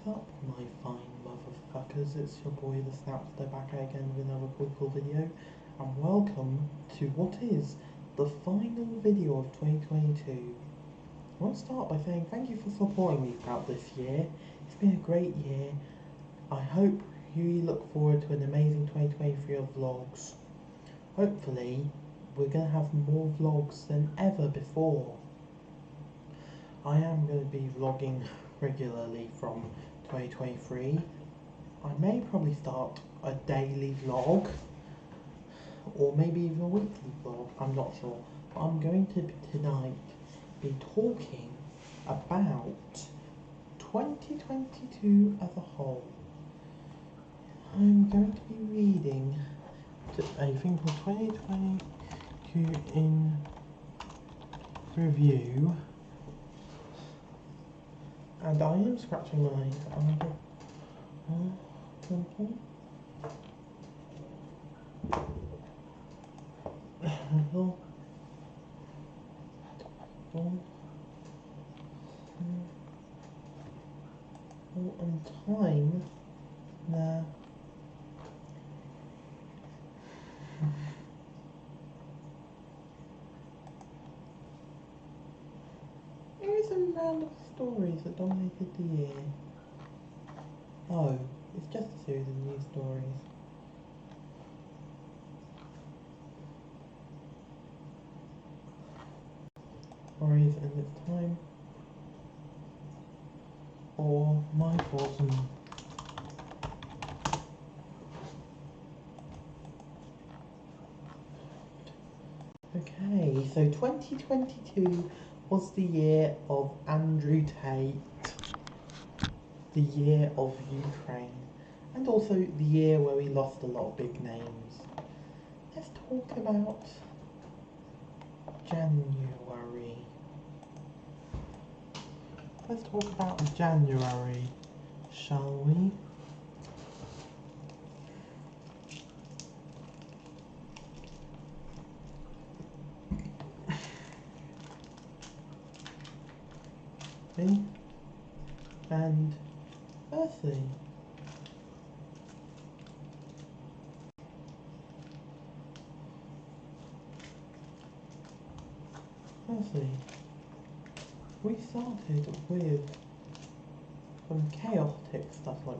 up, my fine motherfuckers? It's your boy the Snapster back again with another cool video, and welcome to what is the final video of 2022. I want to start by saying thank you for supporting me throughout this year. It's been a great year. I hope you look forward to an amazing 2023 of vlogs. Hopefully we're going to have more vlogs than ever before. I am going to be vlogging regularly from 2023. I may probably start a daily vlog or maybe even a weekly vlog, I'm not sure. But I'm going to tonight be talking about 2022 as a whole. I'm going to be reading a thing called 2022 in review. And I am scratching my on time there. Here is some random stories that dominated the year. Oh, it's just a series of news stories. Stories, and it's time for my thoughts on Okay, so 2022 was the year of Andrew Tate, the year of Ukraine, and also the year where we lost a lot of big names. Let's talk about January. Let's talk about January, shall we? And firstly, we started with some chaotic stuff like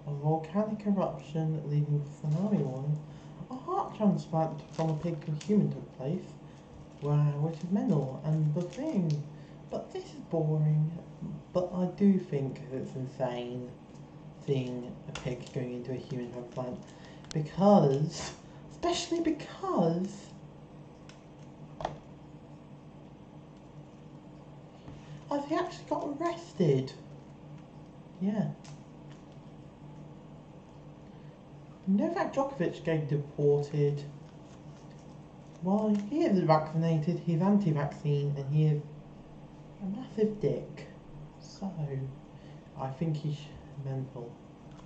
a volcanic eruption leading to tsunami warning, a heart transplant from a pig to a human took place, which is mental, and the thing. But this is boring, but I do think it's insane seeing a pig going into a human transplant, especially because he actually got arrested. Yeah. Novak Djokovic getting deported. Well, he is vaccinated, he's anti-vaccine, and he is a massive dick. So, I think he's mental.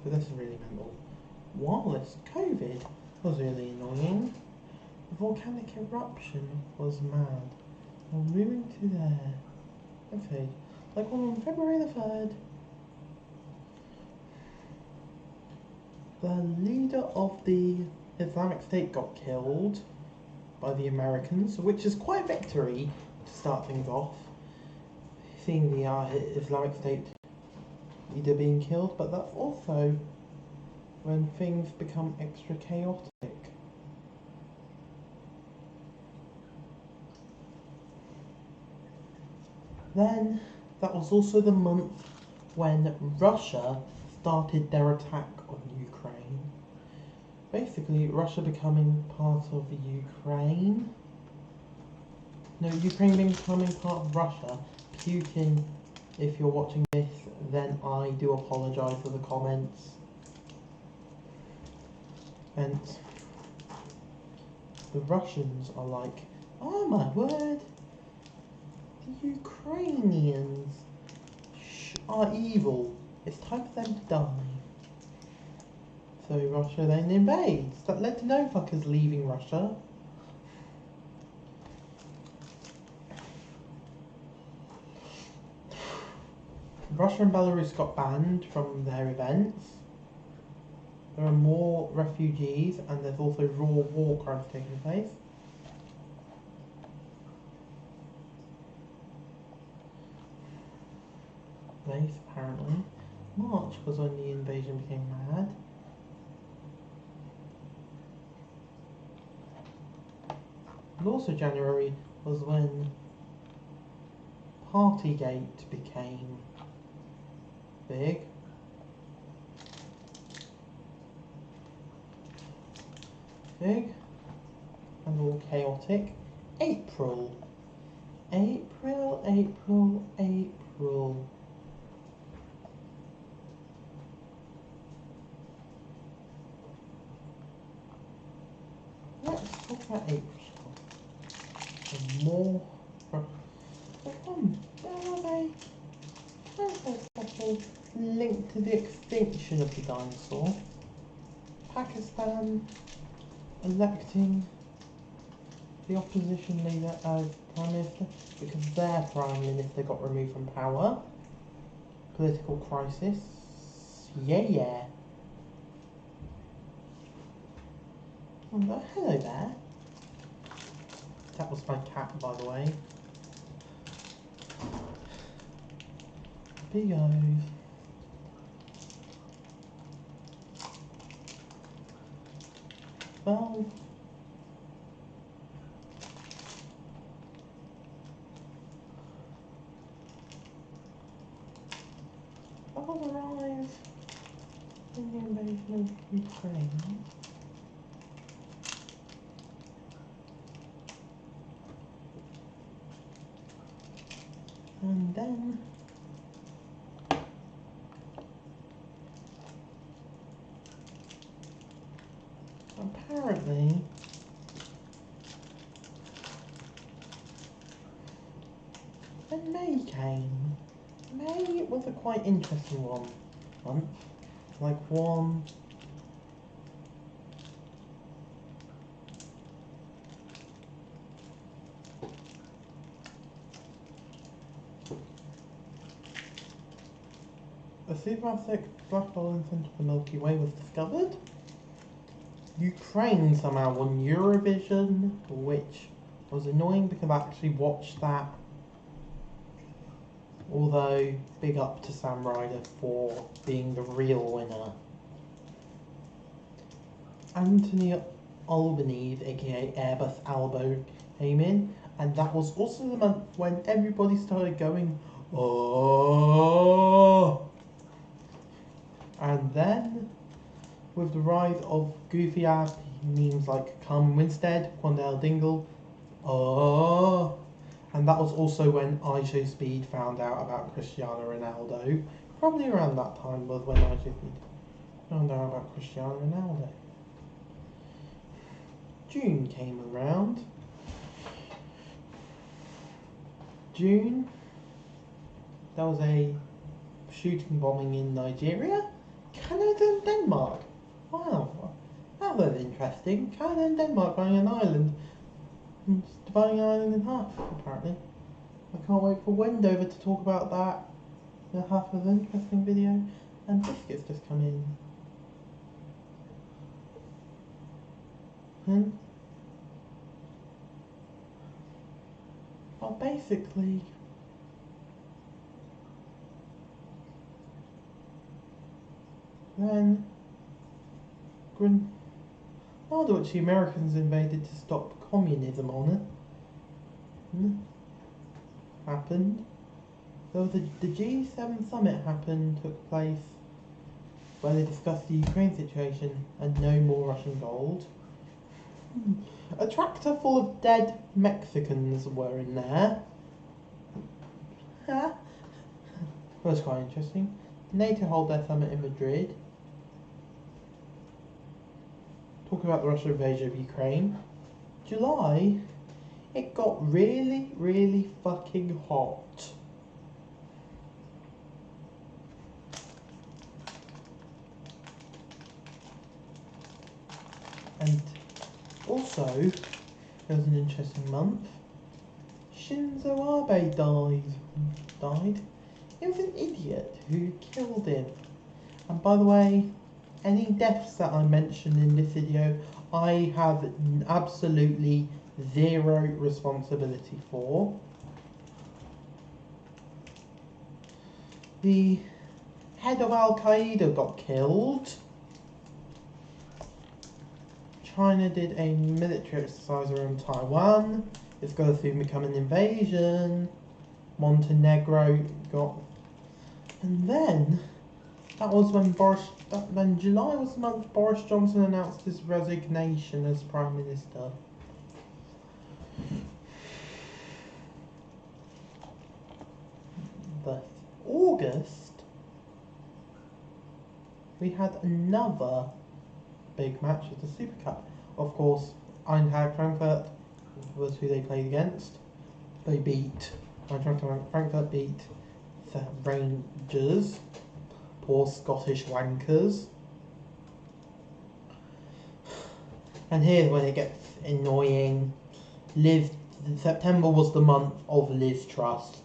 But this is really mental. Wallace, COVID was really annoying. The volcanic eruption was mad. We're moving to there. Okay, like on February the 3rd, the leader of the Islamic State got killed by the Americans, which is quite a victory to start things off. Seeing the Islamic State leader being killed, but that's also when things become extra chaotic. Then, that was also the month when Russia started their attack on Ukraine. Basically, Russia becoming part of Ukraine. No, Ukraine becoming part of Russia. Putin, if you're watching this, then I do apologise for the comments. And the Russians are like, oh my word, the Ukrainians are evil. It's time for them to die. So Russia then invades. That led to no fuckers leaving Russia. Russia and Belarus got banned from their events. There are more refugees, and there's also raw war crimes taking place. Apparently. March was when the invasion became mad. And also January was when Partygate became big. And all chaotic. April. Let's talk about April. And more. There was a special link to the extinction of the dinosaur. Pakistan electing the opposition leader as Prime Minister because their Prime Minister got removed from power. Political crisis. Yeah. Oh, hello there. That was my cat, by the way. Big O's. Well, I'll arrive in the invasion of Ukraine. And then apparently when May came, May was a quite interesting month. Like one a supermassive black hole in the centre of the Milky Way was discovered. Ukraine somehow won Eurovision, which was annoying because I actually watched that. Although, big up to Sam Ryder for being the real winner. Anthony Albanese, aka Airbus Albo, came in, and that was also the month when everybody started going, oh. And then, with the rise of goofy ass memes like Come Winstead, Quandale Dingle, oh. And that was also when iShowSpeed found out about Cristiano Ronaldo. Probably around that time was when iShowSpeed found out about Cristiano Ronaldo. June came around. June, there was a shooting bombing in Nigeria, Canada and Denmark. Wow, that was interesting. Canada and Denmark buying an island. Dividing an island in half, apparently. I can't wait for Wendover to talk about that. The half of an interesting video. And Biscuits just come in. Well, basically, then which the Americans invaded to stop communism on it. Happened. So the G7 summit took place, where they discussed the Ukraine situation and no more Russian gold. A tractor full of dead Mexicans were in there. That was quite interesting. NATO hold their summit in Madrid. Talk about the Russian invasion of Ukraine. July, it got really, really fucking hot. And also, there was an interesting month. Shinzo Abe died. It was an idiot who killed him. And by the way, any deaths that I mention in this video, I have absolutely zero responsibility for. The head of Al-Qaeda got killed. China did a military exercise around Taiwan. It's going to soon become an invasion. Montenegro got... And then, that was when then July was the month Boris Johnson announced his resignation as Prime Minister. The August, we had another big match at the Super Cup. Of course, Eintracht Frankfurt was who they played against. They beat Eintracht Frankfurt beat the Rangers. Poor Scottish wankers. And here's when it gets annoying. September was the month of Liz Truss.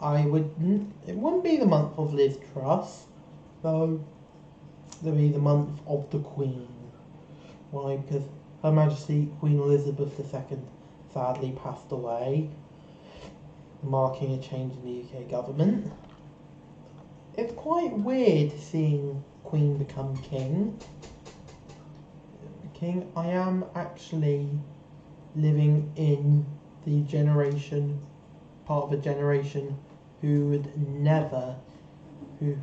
It wouldn't be the month of Liz Truss, though. It would be the month of the Queen. Why? Because Her Majesty Queen Elizabeth II sadly passed away, marking a change in the UK government. It's quite weird seeing Queen become King. I am actually living in the part of a generation who would never, a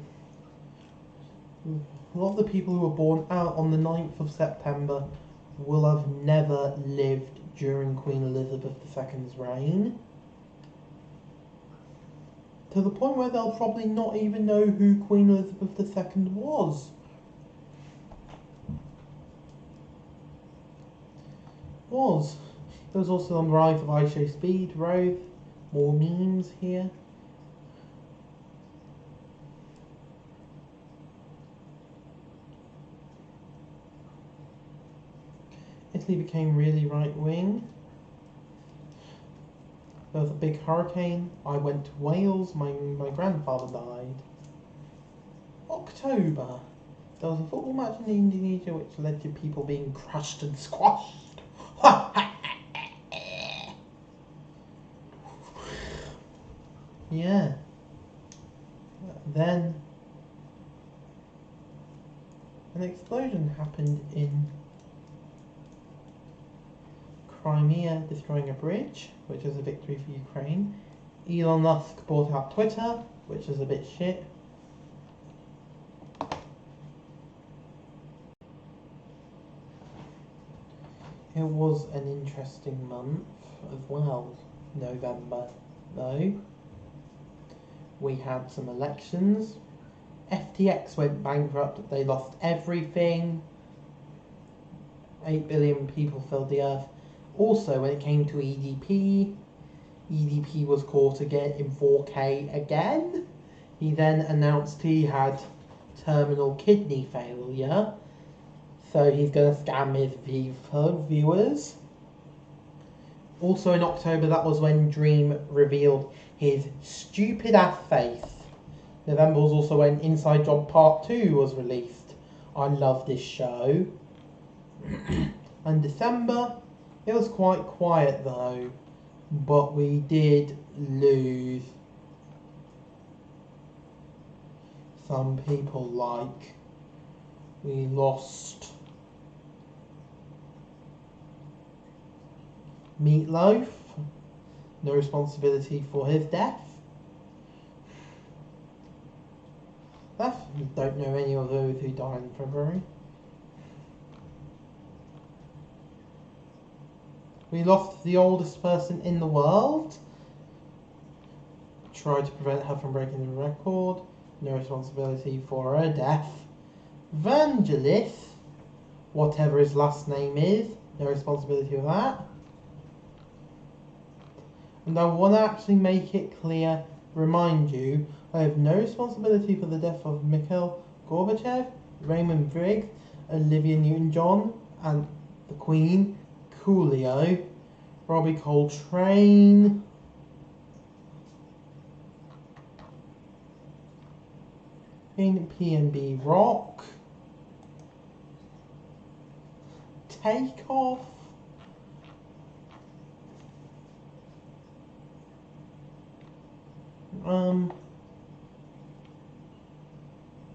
lot of the people who were born out on the 9th of September will have never lived during Queen Elizabeth II's reign. To the point where they'll probably not even know who Queen Elizabeth II was. There was also on the rise of I Show Speed, Rove, more memes here. Italy became really right wing. There was a big hurricane. I went to Wales. My grandfather died. October. There was a football match in Indonesia which led to people being crushed and squashed. Yeah. Then an explosion happened in Crimea, destroying a bridge, which is a victory for Ukraine. Elon Musk bought out Twitter, which is a bit shit. It was an interesting month as well, November, though. We had some elections. FTX went bankrupt, they lost everything. 8 billion people filled the earth. Also, when it came to EDP was caught again in 4K again. He then announced he had terminal kidney failure, so he's going to scam his viewers. Also in October, that was when Dream revealed his stupid ass face. November was also when Inside Job Part 2 was released. I love this show. And December, it was quite quiet though, but we did lose some people, like we lost Meatloaf, no responsibility for his death. Don't know any of those who died in February. We lost the oldest person in the world. Tried to prevent her from breaking the record. No responsibility for her death. Vangelis, whatever his last name is, no responsibility for that. And I want to actually make it clear, remind you, I have no responsibility for the death of Mikhail Gorbachev, Raymond Briggs, Olivia Newton-John, and the Queen, Coolio, Robbie Coltrane, in PNB Rock, Takeoff,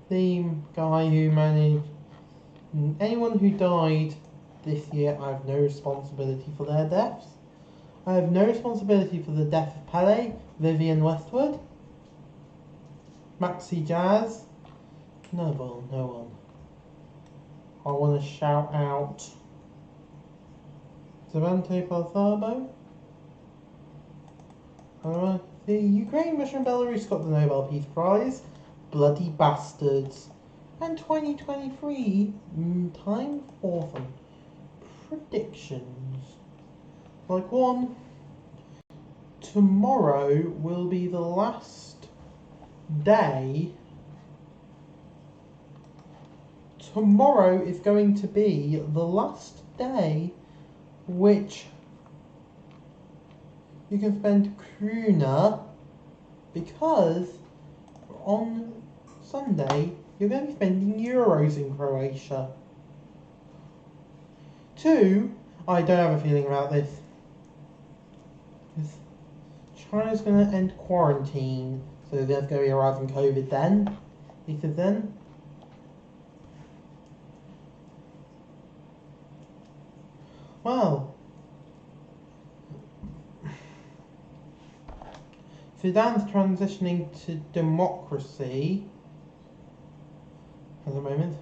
the guy who managed, anyone who died this year, I have no responsibility for their deaths. I have no responsibility for the death of Pele, Vivian Westwood, Maxi Jazz, no one. I want to shout out Zavante Palthabo. The Ukraine, Russia and Belarus got the Nobel Peace Prize. Bloody bastards. And 2023, time for some predictions. Like one, tomorrow will be the last day. Tomorrow is going to be the last day which you can spend crooner, because on Sunday you're going to be spending Euros in Croatia. Two, I don't have a feeling about this. China's going to end quarantine, so there's going to be a rise in COVID then. He said then. Well, Sudan's transitioning to democracy at the moment.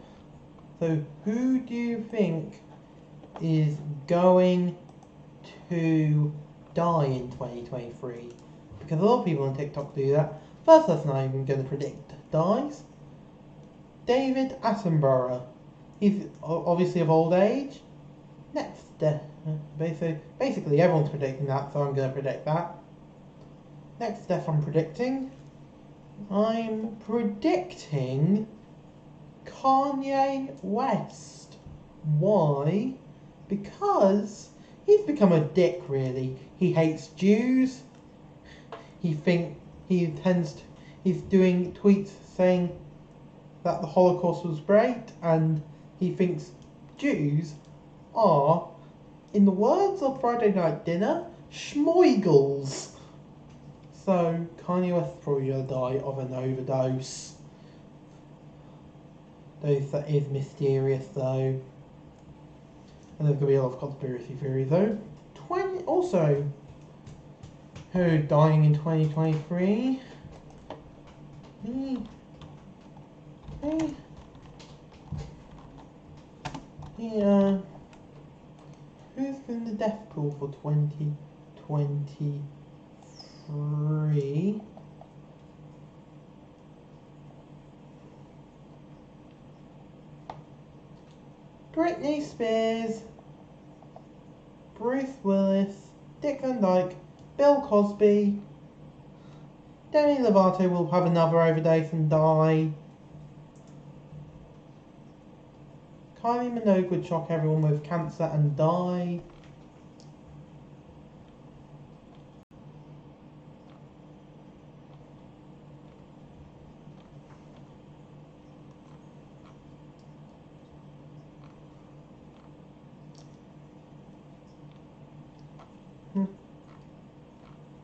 So who do you think is going to die in 2023? Because a lot of people on TikTok do that. First person I'm going to predict dies, David Attenborough. He's obviously of old age. Next death. Basically everyone's predicting that, so I'm going to predict that. Next death I'm predicting Kanye West. Why? Because he's become a dick, really. He hates Jews. He's doing tweets saying that the Holocaust was great, and he thinks Jews are, in the words of Friday Night Dinner, schmoigles. So Kanye West is probably going to die of an overdose. That is mysterious though. And there's going to be a lot of conspiracy theories though. Also, who dying in 2023? Who's in the death pool for 2023? Britney Spears, Bruce Willis, Dick Van Dyke, Bill Cosby. Demi Lovato will have another overdose and die. Kylie Minogue would shock everyone with cancer and die.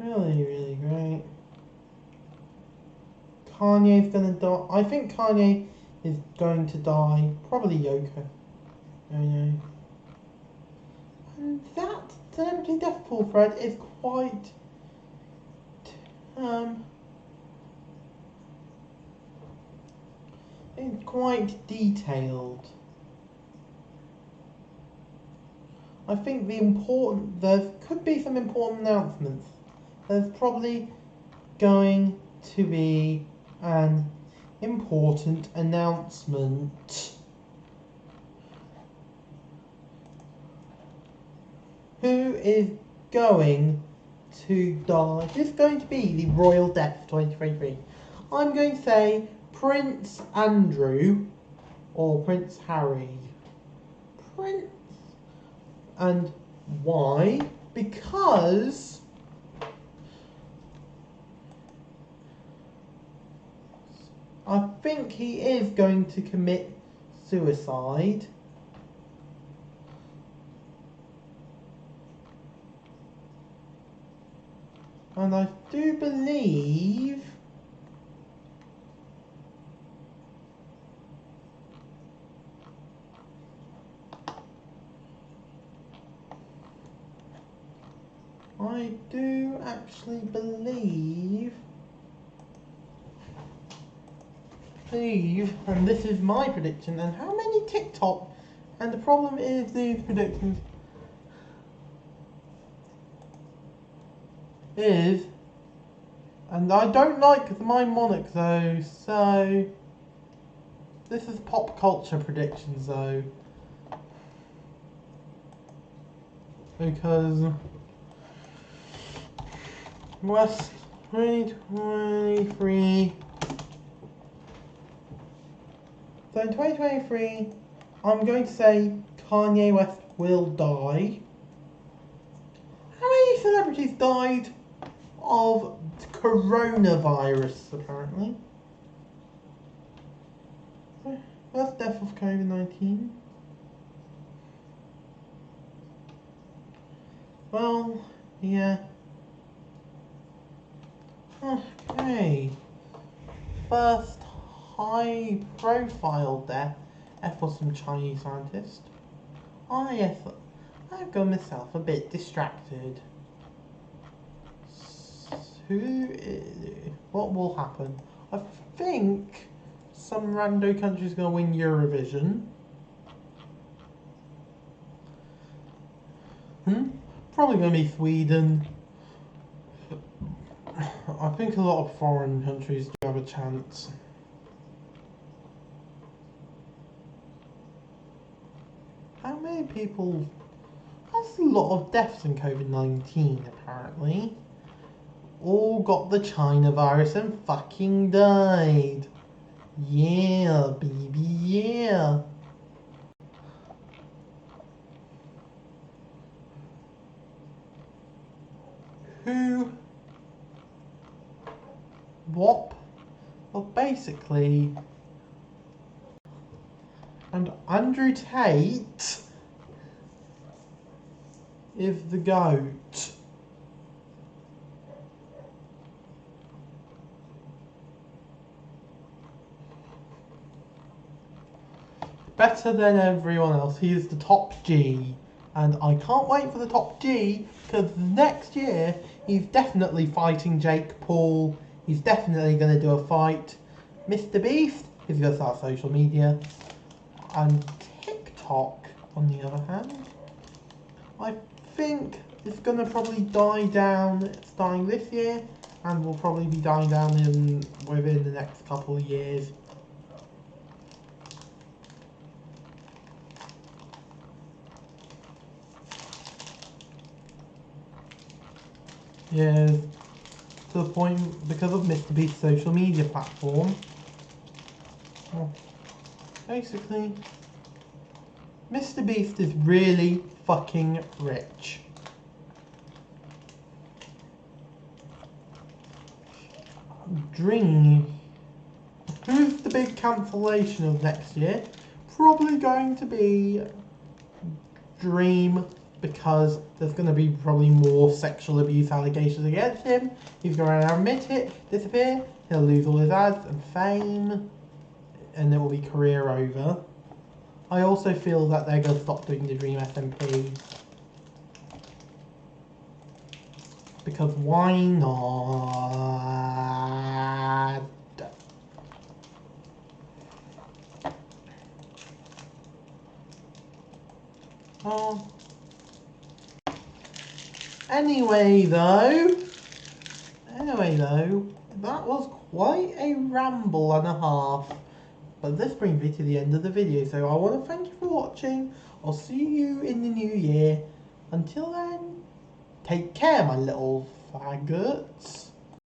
Really great. Kanye's gonna die. I think Kanye is going to die. Probably Yoko. And that empty death pool thread is quite it's quite detailed. I think there could be some important announcements. There's probably going to be an important announcement. Who is going to die? Who's going to be the royal death of 2023? I'm going to say Prince Andrew or Prince Harry. And why? Because I think he is going to commit suicide. And I do believe actually believe, and this is my prediction, and how many TikTok, and the problem is these predictions is, and I don't like my monarch though, so this is pop culture predictions though, because West 2023. So in 2023, I'm going to say Kanye West will die. How many celebrities died of coronavirus, apparently? First death of COVID-19. Well, yeah. Okay. First high profile death was some Chinese scientist. Ah yes, I've got myself a bit distracted. What will happen? I think some rando country's gonna win Eurovision. Probably gonna be Sweden. I think a lot of foreign countries do have a chance. How many people? That's a lot of deaths in COVID-19 apparently. All got the China virus and fucking died. Yeah, baby, yeah. Who? What? Well, basically, and Andrew Tate is the GOAT. Better than everyone else. He is the top G. And I can't wait for the top G, because next year he's definitely fighting Jake Paul. He's definitely going to do a fight. Mr. Beast is going to start social media. And TikTok, on the other hand, I think it's going to probably die down starting this year, and will probably be dying down within the next couple of years. Yeah, to the point because of Mr. Beast's social media platform. Well, basically, Mr. Beast is really fucking rich. Dream. Who's the big cancellation of next year? Probably going to be Dream, because there's going to be probably more sexual abuse allegations against him. He's going to admit it, disappear, he'll lose all his ads and fame, and it will be career over. I also feel that they're going to stop doing the dreamsmp. Because why not? Oh. Anyway though, that was quite a ramble and a half. But this brings me to the end of the video, so I want to thank you for watching. I'll see you in the new year. Until then, take care, my little faggots.